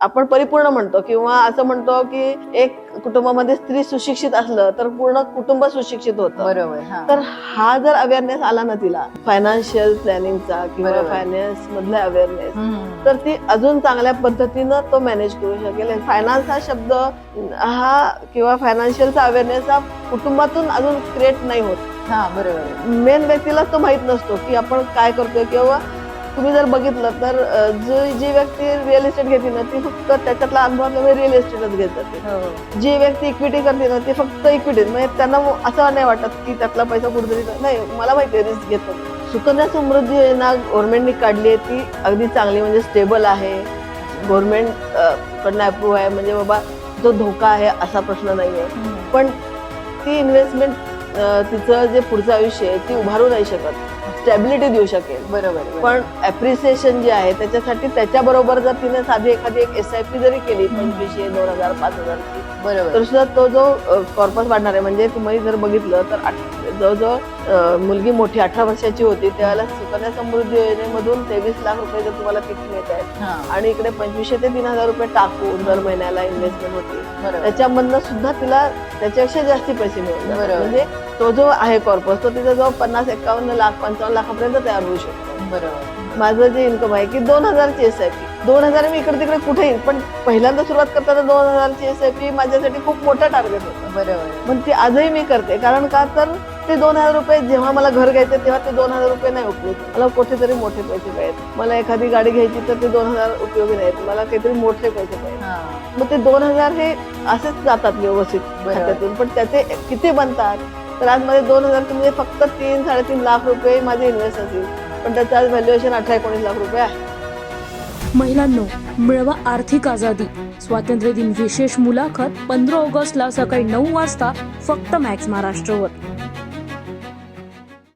आपण परिपूर्ण म्हणतो किंवा असं म्हणतो की एक कुटुंबामध्ये स्त्री सुशिक्षित असलं तर पूर्ण कुटुंब सुशिक्षित होतं. बरोबर. तर हा जर अवेअरनेस आला ना तिला फायनान्शियल प्लॅनिंगचा किंवा फायनान्स मधला अवेअरनेस, तर ती अजून चांगल्या पद्धतीनं तो मॅनेज करू शकेल. फायनान्स हा शब्द हा किंवा फायनान्शियलचा अवेअरनेस हा कुटुंबातून अजून क्रिएट नाही होत. बरोबर. मेन व्यक्तीला तो माहित नसतो की आपण काय करतोय. किंवा तुम्ही जर बघितलं तर जी व्यक्ती रिअल इस्टेट घेते ना ती फक्त त्याच्यातला अनुभवातलं रिअल इस्टेटच घेत जाते. जी व्यक्ती इक्विटी करते ना ती फक्त इक्विटी, म्हणजे त्यांना असं नाही वाटत की त्यातला पैसा कुठेतरी नाही, मला माहिती आहे रिस्क घेतो. सुकन्या समृद्धी योजना गव्हर्नमेंटने काढली आहे, ती अगदी चांगली म्हणजे स्टेबल आहे, गव्हर्नमेंट कडनं अप्रूव्ह आहे, म्हणजे बाबा जो धोका आहे असा प्रश्न नाहीये. पण ती इन्व्हेस्टमेंट तिचं जे पुढचं आयुष्य आहे ती उभारू नाही शकत, स्टॅबिलिटी देऊ शकेल. बरोबर. पण अप्रिसिएशन जे आहे त्याच्यासाठी त्याच्याबरोबर जर तिने साधी एखादी एक SIP जरी केली 2500, 2000, 5000 ची, बरोबर, तर सुद्धा तो जो कॉर्पस वाढणार आहे. म्हणजे तुम्ही जर बघितलं तर जवळजवळ मुलगी मोठी 18 वर्षाची होती त्यावेळेला सुकन्या समृद्धी योजनेमधून 23 लाख रुपये जर तुम्हाला किती मिळत आहेत आणि इकडे 2500 ते 3000 रुपये टाकून दर महिन्याला इन्व्हेस्टमेंट होती, त्याच्यामधनं सुद्धा तिला त्याच्यापेक्षा जास्ती पैसे मिळून जातात. म्हणजे तो जो आहे कॉर्पस तो तिचा जवळ 50-51 लाख 55 लाखापर्यंत तयार होऊ शकतो. बरोबर. माझं जे इन्कम आहे की 2000 ची SIP, 2000 मी इकडे तिकडे कुठेही, पण पहिल्यांदा सुरुवात करताना 2000 ची SIP माझ्यासाठी खूप मोठं टार्गेट होतं. बरोबर. पण ती आजही मी करते. कारण का तर ते 2000 रुपये जेव्हा मला घर घ्यायचे तेव्हा ते 2000 रुपये नाही उपयोगी, मला कुठेतरी मोठे पैसे पाहिजेत. मला एखादी गाडी घ्यायची तर ते 2000 उपयोगी नाहीत, मला काहीतरी मोठे पैसे पाहिजे. मग ते 2000 हे असेच जातात व्यवस्थित खात्यातून, पण त्याचे किती बनतात. तर आज माझे 2000 म्हणजे फक्त 3-3.5 लाख रुपये माझे इन्व्हेस्ट असतील, पण त्याचं आज व्हॅल्युएशन 18-19 लाख रुपये आहे. महिलांनो, मिळवा आर्थिक आझादी. स्वातंत्र्य दिन विशेष मुलाखत 15 ऑगस्टला सकाळी 9 वाजता फक्त मॅक्स महाराष्ट्रवर.